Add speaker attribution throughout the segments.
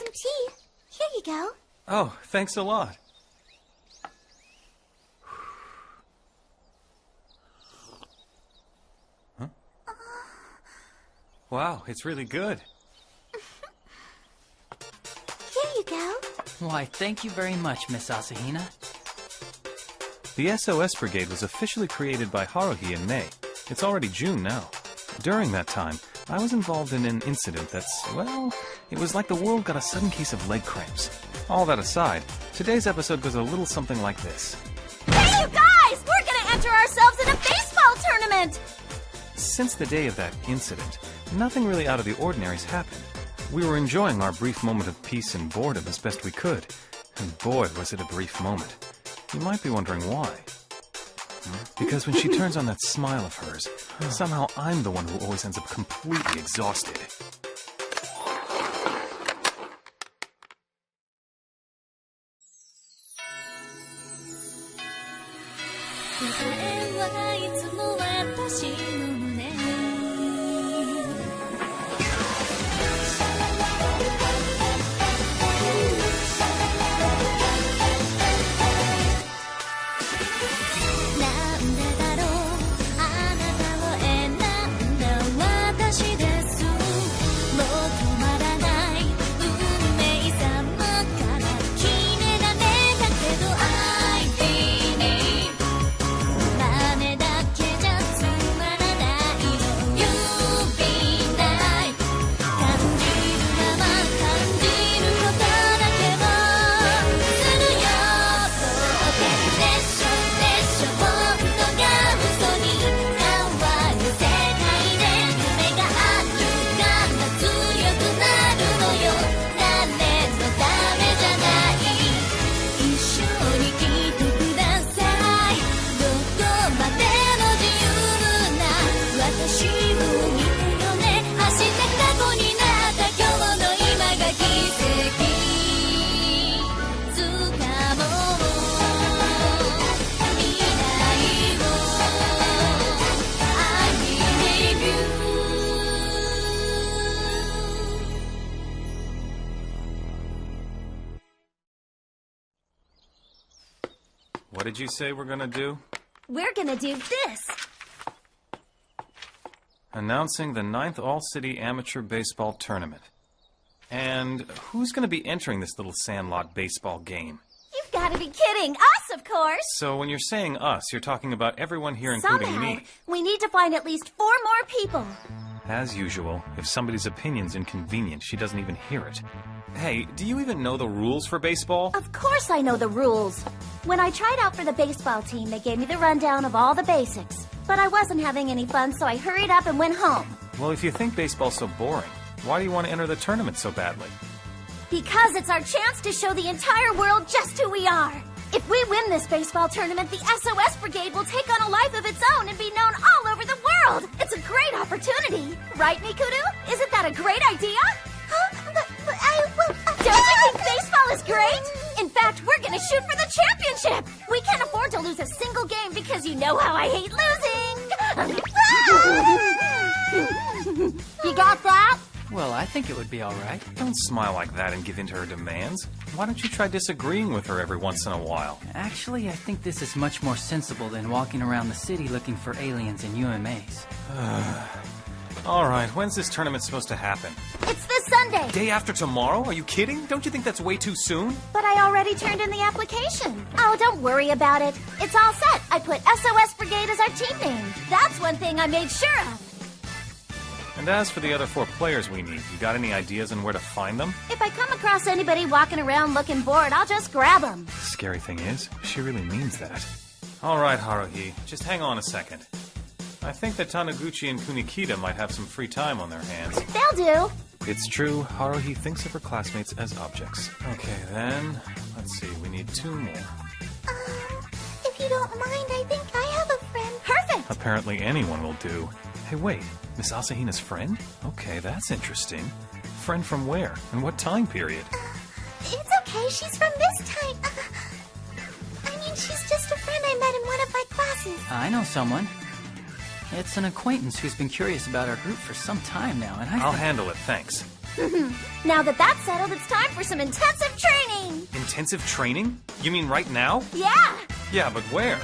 Speaker 1: some tea. Here you go.
Speaker 2: Oh, thanks a lot. Huh? Wow, it's really good.
Speaker 1: Here you go.
Speaker 3: Why, thank you very much, Miss Asahina.
Speaker 2: The SOS Brigade was officially created by Haruhi in May. It's already June now. During that time, I was involved in an incident that's, well, it was like the world got a sudden case of leg cramps. All that aside, today's episode goes a little something like this.
Speaker 1: Hey, you guys! We're gonna enter ourselves in a baseball tournament!
Speaker 2: Since the day of that incident, nothing really out of the ordinary's happened. We were enjoying our brief moment of peace and boredom as best we could. And boy, was it a brief moment. You might be wondering why. Because when she turns on that smile of hers, somehow I'm the one who always ends up completely exhausted. What did you say we're gonna do?
Speaker 1: We're gonna do this.
Speaker 2: Announcing the 9th All-City Amateur Baseball Tournament. And who's gonna be entering this little sandlot baseball game?
Speaker 1: You've gotta be kidding. Us, of course.
Speaker 2: So when you're saying us, you're talking about everyone here, including
Speaker 1: Somehow,
Speaker 2: me.
Speaker 1: we need to find at least 4 more people.
Speaker 2: As usual, if somebody's opinion's inconvenient, she doesn't even hear it. Hey, do you even know the rules for baseball?
Speaker 1: Of course I know the rules. When I tried out for the baseball team, they gave me the rundown of all the basics. But I wasn't having any fun, so I hurried up and went home.
Speaker 2: Well, if you think baseball's so boring, why do you want to enter the tournament so badly?
Speaker 1: Because it's our chance to show the entire world just who we are. If we win this baseball tournament, the SOS Brigade will take on a life of its own and be known all over the world. It's a great opportunity. Right, Mikuru? Isn't that a great idea? Huh? But don't you think baseball is great? In fact, we're gonna shoot for the championship. We can't afford to lose a single game because you know how I hate losing. You got that?
Speaker 3: Well, I think it would be all right.
Speaker 2: Don't smile like that and give in to her demands. Why don't you try disagreeing with her every once in a while?
Speaker 3: Actually, I think this is much more sensible than walking around the city looking for aliens and UMAs.
Speaker 2: All right, when's this tournament supposed to happen?
Speaker 1: It's this Sunday.
Speaker 2: Day after tomorrow? Are you kidding? Don't you think that's way too soon?
Speaker 1: But I already turned in the application. Oh, don't worry about it. It's all set. I put SOS Brigade as our team name. That's one thing I made sure of.
Speaker 2: And as for the other 4 players we need, you got any ideas on where to find them?
Speaker 1: If I come across anybody walking around looking bored, I'll just grab them.
Speaker 2: Scary thing is, she really means that. All right, Haruhi, just hang on a second. I think that Taniguchi and Kunikita might have some free time on their hands.
Speaker 1: They'll do.
Speaker 2: It's true, Haruhi thinks of her classmates as objects. Okay, then, let's see, we need 2 more.
Speaker 1: If you don't mind, I think I have a friend. Perfect!
Speaker 2: Apparently anyone will do. Hey, wait, Miss Asahina's friend? Okay, that's interesting. Friend from where? And what time period?
Speaker 1: It's okay, she's from this time. I mean, she's just a friend I met in one of my classes.
Speaker 3: I know someone. It's an acquaintance who's been curious about our group for some time now, and
Speaker 2: I'll handle it, thanks.
Speaker 1: Now that that's settled, it's time for some intensive training!
Speaker 2: Intensive training? You mean right now?
Speaker 1: Yeah!
Speaker 2: Yeah, but where?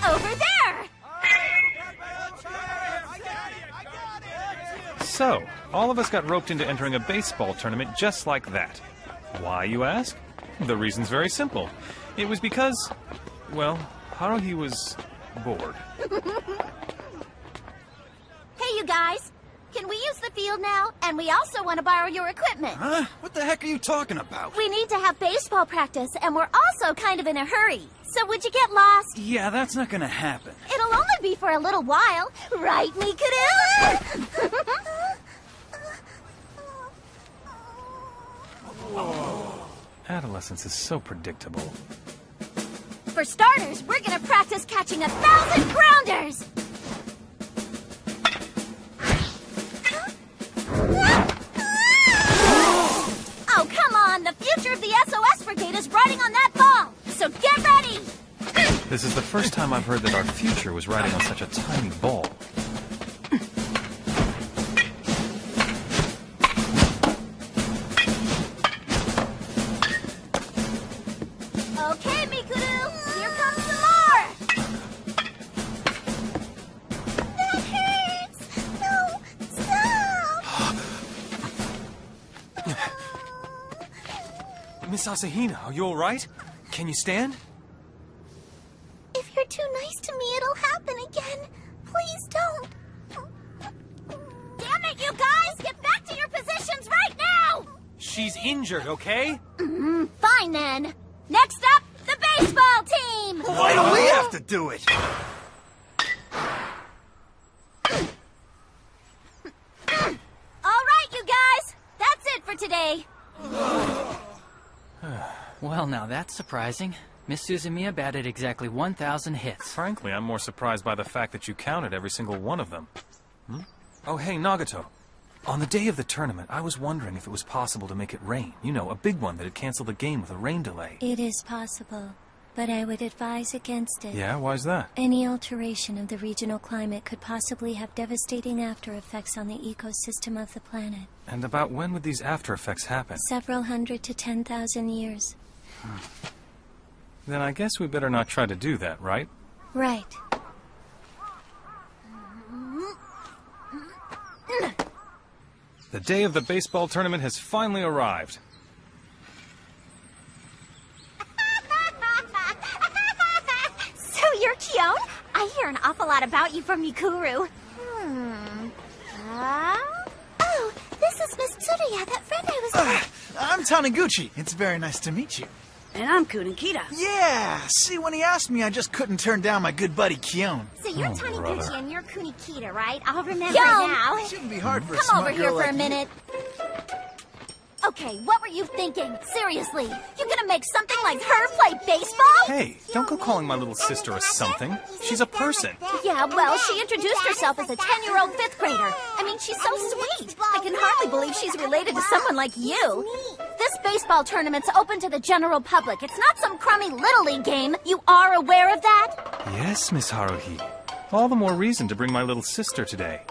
Speaker 1: Over there!
Speaker 2: So, all of us got roped into entering a baseball tournament just like that. Why, you ask? The reason's very simple. It was because, well, Haruhi was bored.
Speaker 1: Hey, you guys! Can we use the field now? And we also want to borrow your equipment.
Speaker 4: Huh? What the heck are you talking about?
Speaker 1: We need to have baseball practice, and we're also kind of in a hurry. So would you get lost?
Speaker 4: Yeah, that's not gonna happen.
Speaker 1: It'll only be for a little while. Right, Mikuru?
Speaker 2: Adolescence is so predictable.
Speaker 1: For starters, we're gonna practice catching 1,000 grounders! Oh, come on! The future of the SOS Brigade is riding on that ball! So get ready!
Speaker 2: This is the first time I've heard that our future was riding on such a tiny ball.
Speaker 1: Okay, Mikuru! Here comes some more! That hurts! No! Stop!
Speaker 2: Miss Asahina, are you alright? Can you stand?
Speaker 1: If you're too nice to me, it'll happen again. Please don't. Damn it, you guys! Get back to your positions right now!
Speaker 2: She's injured, okay?
Speaker 1: Fine then. Next up, the baseball team!
Speaker 4: Why do we have to do it?
Speaker 1: All right, you guys. That's it for today.
Speaker 3: Well, now that's surprising. Miss Suzumiya batted exactly 1,000 hits.
Speaker 2: Frankly, I'm more surprised by the fact that you counted every single one of them. Oh, hey, Nagato. On the day of the tournament, I was wondering if it was possible to make it rain. You know, a big one that'd cancel the game with a rain delay.
Speaker 5: It is possible, but I would advise against it.
Speaker 2: Yeah, why's that?
Speaker 5: Any alteration of the regional climate could possibly have devastating after effects on the ecosystem of the planet.
Speaker 2: And about when would these after effects happen?
Speaker 5: Several hundred to 10,000 years.
Speaker 2: Then I guess we better not try to do that, right?
Speaker 5: Right.
Speaker 2: The day of the baseball tournament has finally arrived.
Speaker 1: So you're Kion? I hear an awful lot about you from Mikuru. Oh, this is Miss Tsuruya, that friend I was with.
Speaker 4: I'm Taniguchi. It's very nice to meet you.
Speaker 6: And I'm Kunikita.
Speaker 4: Yeah, see, when he asked me, I just couldn't turn down my good buddy Kion.
Speaker 1: So you're
Speaker 2: Oh,
Speaker 1: Taniguchi
Speaker 2: brother.
Speaker 1: and you're Kunikita, right? I'll remember now.
Speaker 4: Shouldn't be hard for a
Speaker 1: Come
Speaker 4: smart
Speaker 1: over here
Speaker 4: girl
Speaker 1: for a
Speaker 4: like you.
Speaker 1: minute. Okay, what were you thinking? Seriously, you gonna make something like her play baseball?
Speaker 2: Hey, don't go calling my little sister a something. She's a person.
Speaker 1: Yeah, well, she introduced herself as a 10-year-old fifth grader. I mean, she's so sweet. I can hardly believe she's related to someone like you. This baseball tournament's open to the general public. It's not some crummy Little League game. You are aware of that?
Speaker 2: Yes, Miss Haruhi. All the more reason to bring my little sister today.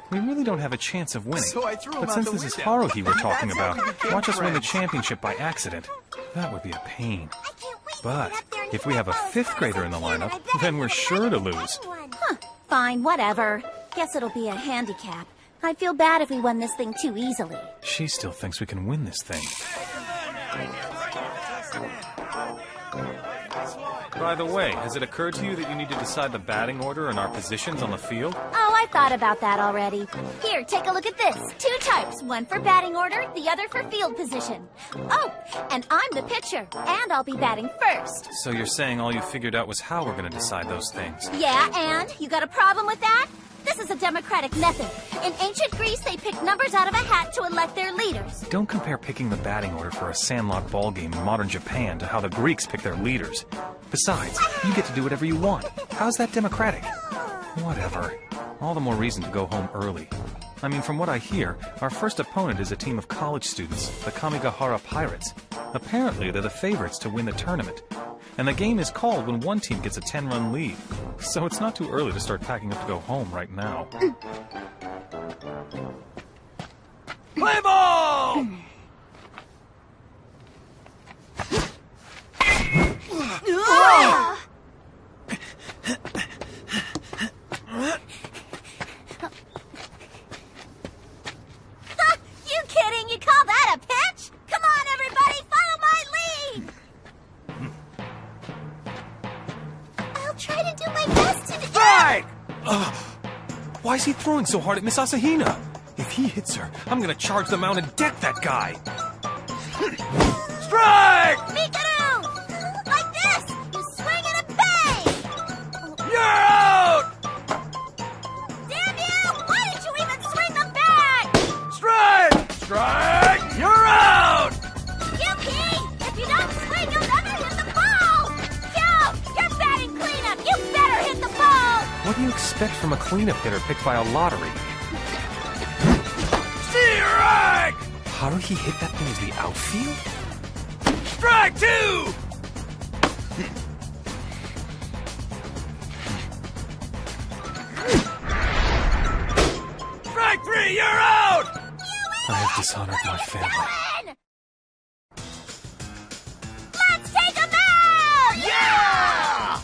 Speaker 2: We really don't have a chance of winning.
Speaker 4: So I threw him
Speaker 2: But
Speaker 4: out
Speaker 2: since
Speaker 4: the
Speaker 2: this is
Speaker 4: window.
Speaker 2: Haruhi we're talking
Speaker 4: That's how
Speaker 2: about,
Speaker 4: we became
Speaker 2: watch us win the
Speaker 4: friends.
Speaker 2: championship by accident. That would be a pain.
Speaker 1: I can't wait
Speaker 2: But
Speaker 1: to get up there and
Speaker 2: if we have a
Speaker 1: hit that ball
Speaker 2: fifth
Speaker 1: as far
Speaker 2: grader
Speaker 1: as
Speaker 2: in the
Speaker 1: I can.
Speaker 2: lineup,
Speaker 1: I bet
Speaker 2: then
Speaker 1: I
Speaker 2: we're
Speaker 1: can
Speaker 2: sure to
Speaker 1: win
Speaker 2: lose.
Speaker 1: anyone. Fine, whatever. Guess it'll be a handicap. I'd feel bad if we won this thing too easily.
Speaker 2: She still thinks we can win this thing. By the way, has it occurred to you that you need to decide the batting order and our positions on the field?
Speaker 1: Oh, I thought about that already. Here, take a look at this. 2 types, one for batting order, the other for field position. Oh, and I'm the pitcher, and I'll be batting first.
Speaker 2: So you're saying all you figured out was how we're going to decide those things.
Speaker 1: Yeah, and? You got a problem with that? This is a democratic method. In ancient Greece, they picked numbers out of a hat to elect their leaders.
Speaker 2: Don't compare picking the batting order for a sandlot ball game in modern Japan to how the Greeks pick their leaders. Besides, you get to do whatever you want. How's that democratic? Whatever. All the more reason to go home early. I mean, from what I hear, our first opponent is a team of college students, the Kamigahara Pirates. Apparently, they're the favorites to win the tournament. And the game is called when one team gets a 10-run lead. So it's not too early to start packing up to go home right now.
Speaker 4: Play ball!
Speaker 2: Why is he throwing so hard at Miss Asahina? If he hits her, I'm gonna charge the mound and deck that guy. Strike!
Speaker 1: Mikado! Like this! You swing and a bang!
Speaker 2: You're out!
Speaker 1: Damn you! Why didn't you even swing the bat?
Speaker 2: Strike! Strike! You're out!
Speaker 1: Yuki! If you don't swing, you'll never hit the ball! Yo! You're batting cleanup! You better hit the ball!
Speaker 2: What do you expect from a cleanup hitter picked by a lottery? Strike! Haruhi hit that thing as the outfield? Strike two! Strike three, you're out! I have dishonored my family.
Speaker 1: Let's take him out!
Speaker 2: Yeah!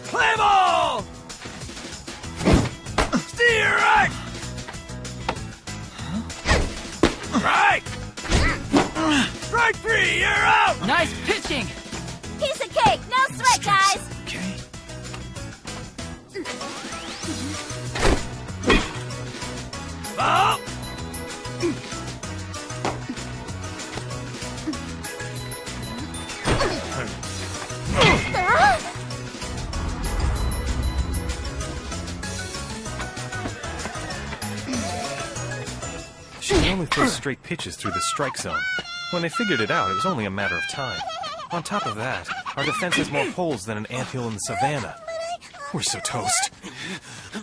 Speaker 2: Play ball! Strike! Strike! Strike three, you're out!
Speaker 3: Nice pitching!
Speaker 1: Piece of cake, no sweat, guys!
Speaker 4: Okay.
Speaker 2: Ball! She can only throw straight pitches through the strike zone. When they figured it out, it was only a matter of time. On top of that, our defense has more holes than an anthill in the savannah. We're so toast. The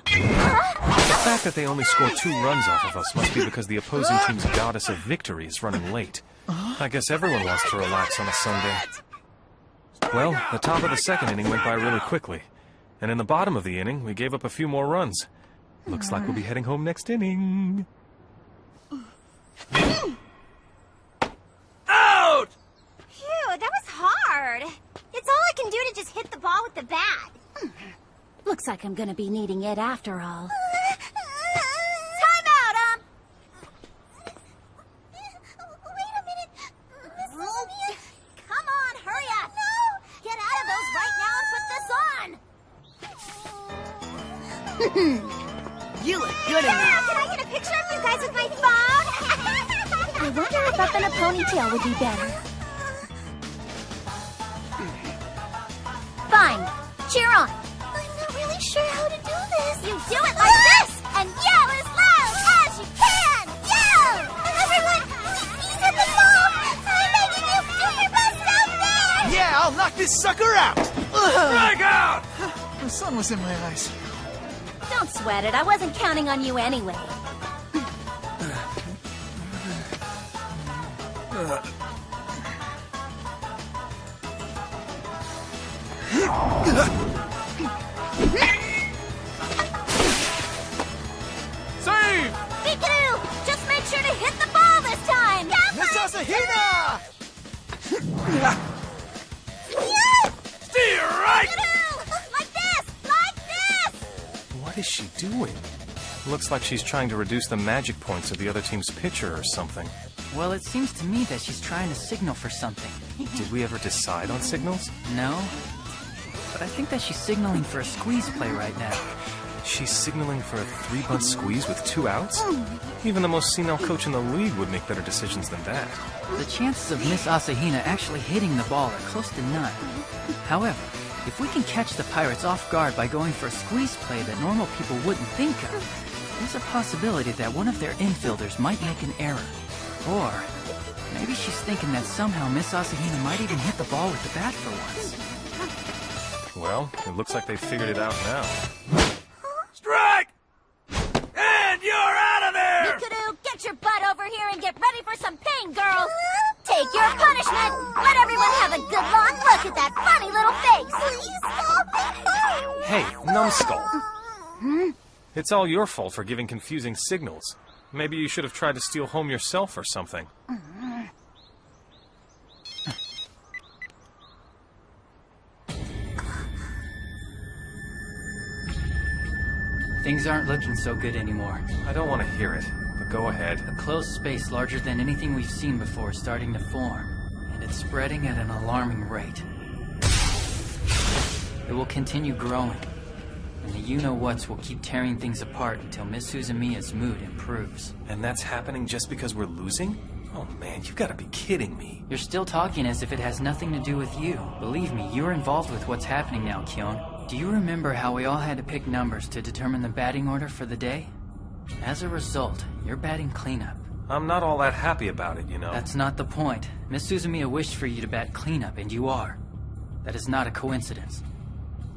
Speaker 2: fact that they only score 2 runs off of us must be because the opposing team's goddess of victory is running late. I guess everyone wants to relax on a Sunday. Well, the top of the second inning went by really quickly. And in the bottom of the inning, we gave up a few more runs. Looks like we'll be heading home next inning. Out!
Speaker 1: Phew, that was hard. It's all I can do to just hit the ball with the bat.
Speaker 5: Looks like I'm gonna be needing it after all.
Speaker 1: Time out, Wait a minute. Miss Sazumiya. Come on, hurry up. No. Get out of those right now and put this on.
Speaker 3: You look good in
Speaker 1: Yeah,
Speaker 3: that.
Speaker 1: can I get a picture of you guys with my phone?
Speaker 5: I wonder if up in a ponytail would be better. Fine. Cheer on.
Speaker 1: I'm not really sure how to do this. You do it like this and yell as loud as you can. Yell! Everyone, please hit the ball. I'm making you do your best out there.
Speaker 4: Yeah, I'll knock this sucker out!
Speaker 2: Strike out!
Speaker 4: The sun was in my eyes.
Speaker 5: Don't sweat it. I wasn't counting on you anyway.
Speaker 2: Save!
Speaker 1: Mikado, just make sure to hit the ball this time.
Speaker 4: Miss Asahina!
Speaker 2: Strike!
Speaker 1: Like this, like this.
Speaker 2: What is she doing? Looks like she's trying to reduce the magic points of the other team's pitcher or something.
Speaker 3: Well, it seems to me that she's trying to signal for something.
Speaker 2: Did we ever decide on signals?
Speaker 3: No? But I think that she's signaling for a squeeze play right now.
Speaker 2: She's signaling for a 3-bunt squeeze with 2 outs? Even the most senile coach in the league would make better decisions than that.
Speaker 3: The chances of Miss Asahina actually hitting the ball are close to none. However, if we can catch the Pirates off guard by going for a squeeze play that normal people wouldn't think of, there's a possibility that one of their infielders might make an error. Or maybe she's thinking that somehow Miss Asahina might even hit the ball with the bat for once.
Speaker 2: Well, it looks like they've figured it out now. Strike! And you're out of there!
Speaker 1: Mikado, get your butt over here and get ready for some pain, girl. Take your punishment. Let everyone have a good long look at that funny little face.
Speaker 2: Hey, numbskull. It's all your fault for giving confusing signals. Maybe you should have tried to steal home yourself or something.
Speaker 3: Things aren't looking so good anymore.
Speaker 2: I don't want to hear it, but go ahead.
Speaker 3: A closed space larger than anything we've seen before is starting to form, and it's spreading at an alarming rate. It will continue growing. and the you-know-whats will keep tearing things apart until Miss Suzumiya's mood improves.
Speaker 2: And that's happening just because we're losing? Oh man, you've got to be kidding me.
Speaker 3: You're still talking as if it has nothing to do with you. Believe me, you're involved with what's happening now, Kyon. Do you remember how we all had to pick numbers to determine the batting order for the day? As a result, you're batting cleanup.
Speaker 2: I'm not all that happy about it, you know.
Speaker 3: That's not the point. Miss Suzumiya wished for you to bat cleanup, and you are. That is not a coincidence.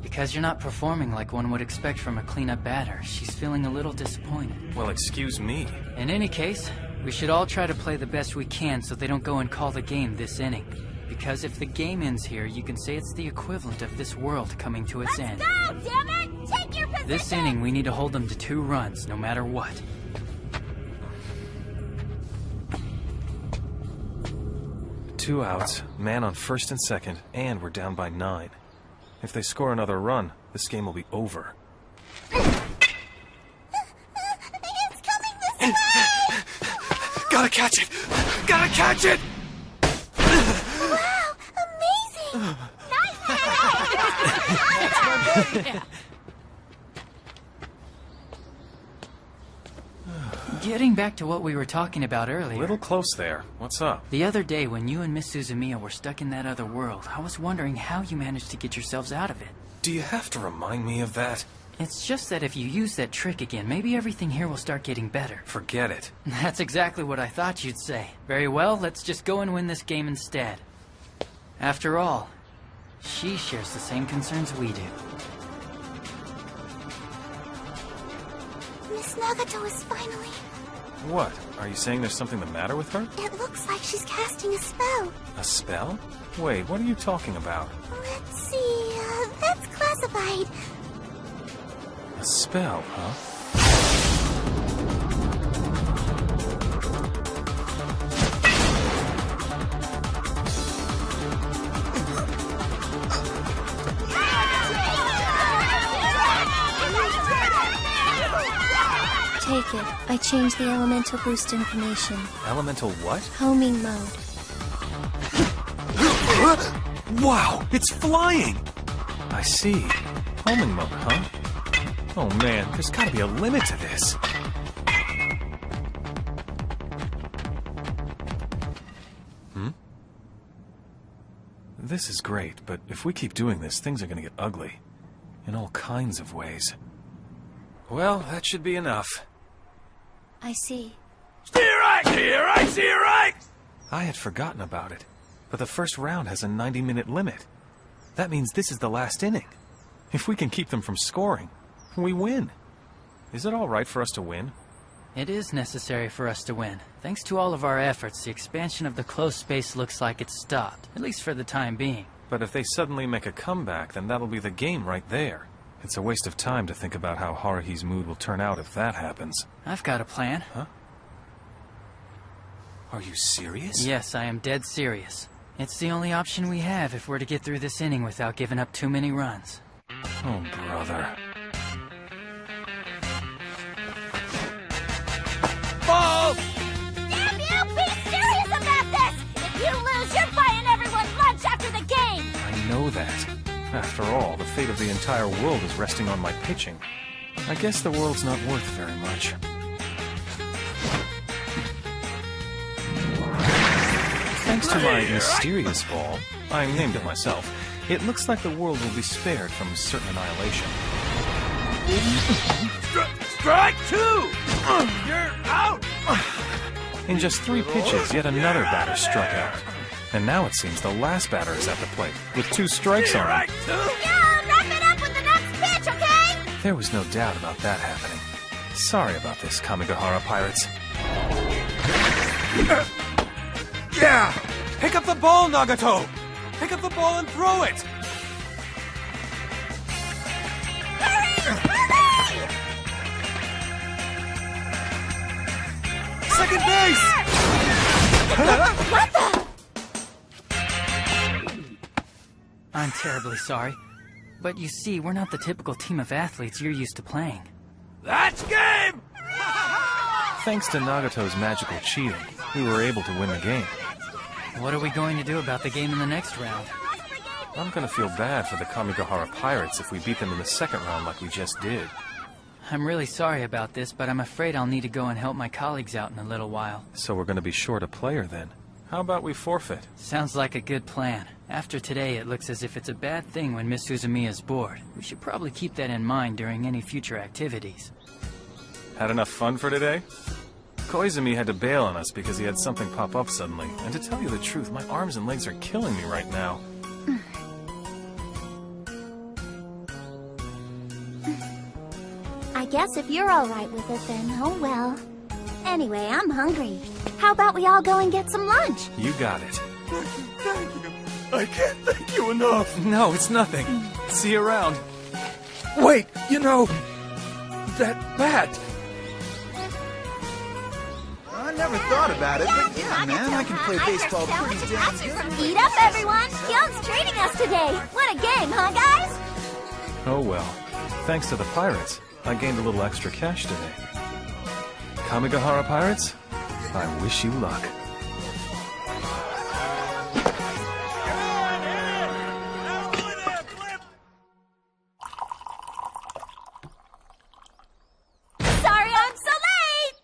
Speaker 3: Because you're not performing like one would expect from a cleanup batter, she's feeling a little disappointed.
Speaker 2: Well, excuse me.
Speaker 3: In any case, we should all try to play the best we can so they don't go and call the game this inning. Because if the game ends here, you can say it's the equivalent of this world coming to its end.
Speaker 1: Go, damn it! Take your position!
Speaker 3: This inning, we need to hold them to 2 runs, no matter what.
Speaker 2: Two outs, man on first and second, and we're down by 9. If they score another run, this game will be over.
Speaker 1: It's coming this way!
Speaker 2: Gotta catch it! Gotta catch it!
Speaker 1: Wow, amazing! Nice!
Speaker 3: Getting back to what we were talking about earlier.
Speaker 2: A little close there. What's up?
Speaker 3: The other day when you and Miss Suzumiya were stuck in that other world, I was wondering how you managed to get yourselves out of it.
Speaker 2: Do you have to remind me of that?
Speaker 3: It's just that if you use that trick again, maybe everything here will start getting better.
Speaker 2: Forget it.
Speaker 3: That's exactly what I thought you'd say. Very well, let's just go and win this game instead. After all, she shares the same concerns we do.
Speaker 1: Miss Nagato is finally...
Speaker 2: What? Are you saying there's something the matter with her?
Speaker 1: It looks like she's casting a spell.
Speaker 2: A spell? Wait, what are you talking about?
Speaker 1: Let's see, that's classified.
Speaker 2: A spell, huh?
Speaker 5: Take it. I changed the elemental boost information.
Speaker 2: Elemental what?
Speaker 5: Homing mode.
Speaker 2: Wow, it's flying! I see. Homing mode, huh? Oh man, there's gotta be a limit to this. This is great, but if we keep doing this, things are gonna get ugly. In all kinds of ways. Well, that should be enough.
Speaker 5: I see.
Speaker 2: Steer right! Steer right! Steer right! I had forgotten about it, but the first round has a 90-minute limit. That means this is the last inning. If we can keep them from scoring, we win. Is it all right for us to win?
Speaker 3: It is necessary for us to win. Thanks to all of our efforts, the expansion of the closed space looks like it's stopped, at least for the time being.
Speaker 2: But if they suddenly make a comeback, then that'll be the game right there. It's a waste of time to think about how Haruhi's mood will turn out if that happens.
Speaker 3: I've got a plan.
Speaker 2: Huh? Are you serious?
Speaker 3: Yes, I am dead serious. It's the only option we have if we're to get through this inning without giving up too many runs.
Speaker 2: Oh, brother.
Speaker 1: Ball! Damn you! Be serious about this! If you lose, you're buying everyone lunch after the game!
Speaker 2: I know that. After all, the fate of the entire world is resting on my pitching. I guess the world's not worth very much. Thanks to my mysterious ball, I named it myself, it looks like the world will be spared from certain annihilation.
Speaker 4: Strike 2! You're out!
Speaker 2: In just 3 pitches, yet another batter struck out. And now it seems the last batter is at the plate, with 2 strikes on him.
Speaker 1: Yeah, wrap it up with the next pitch, okay?
Speaker 2: There was no doubt about that happening. Sorry about this, Kamigahara Pirates.
Speaker 4: Yeah! Pick up the ball, Nagato! Pick up the ball and throw it! Second base!
Speaker 1: What the?
Speaker 3: I'm terribly sorry. But you see, we're not the typical team of athletes you're used to playing.
Speaker 4: That's game!
Speaker 2: Thanks to Nagato's magical cheating, we were able to win the game.
Speaker 3: What are we going to do about the game in the next round?
Speaker 2: I'm gonna feel bad for the Kamigahara Pirates if we beat them in the second round like we just did.
Speaker 3: I'm really sorry about this, but I'm afraid I'll need to go and help my colleagues out in a little while.
Speaker 2: So we're gonna be short a player then. How about we forfeit?
Speaker 3: Sounds like a good plan. After today, it looks as if it's a bad thing when Miss Suzumiya's bored. We should probably keep that in mind during any future activities.
Speaker 2: Had enough fun for today? Koizumi had to bail on us because he had something pop up suddenly. And to tell you the truth, my arms and legs are killing me right now.
Speaker 1: I guess if you're all right with it, then oh well. Anyway, I'm hungry. How about we all go and get some lunch?
Speaker 2: You got it.
Speaker 4: Thank you. I can't thank you enough.
Speaker 2: No, it's nothing. See you around.
Speaker 4: Wait, you know, that bat.
Speaker 6: I never thought about it, but yeah, man, I can play baseball pretty damn good.
Speaker 1: Eat up, everyone! Kyung's treating us today! What a game, huh, guys?
Speaker 2: Oh well. Thanks to the pirates, I gained a little extra cash today. Kamigahara Pirates, I wish you luck.
Speaker 1: Sorry I'm so late!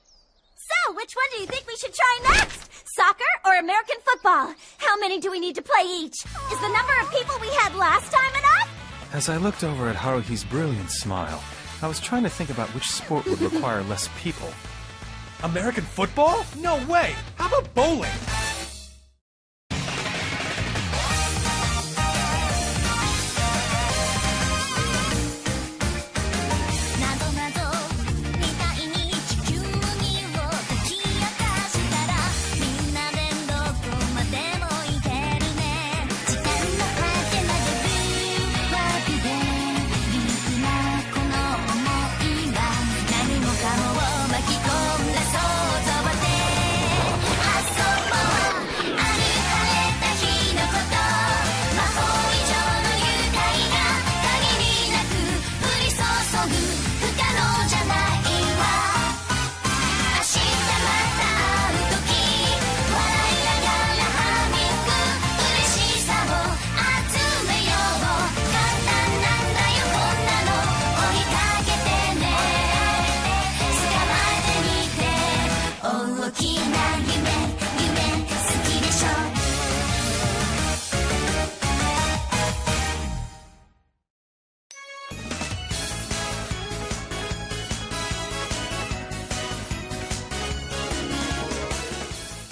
Speaker 1: So, which one do you think we should try next? Soccer or American football? How many do we need to play each? Is the number of people we had last time enough?
Speaker 2: As I looked over at Haruhi's brilliant smile, I was trying to think about which sport would require less people.
Speaker 4: American football? No way. How about bowling?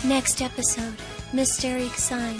Speaker 5: Next episode, Mysteric Sign.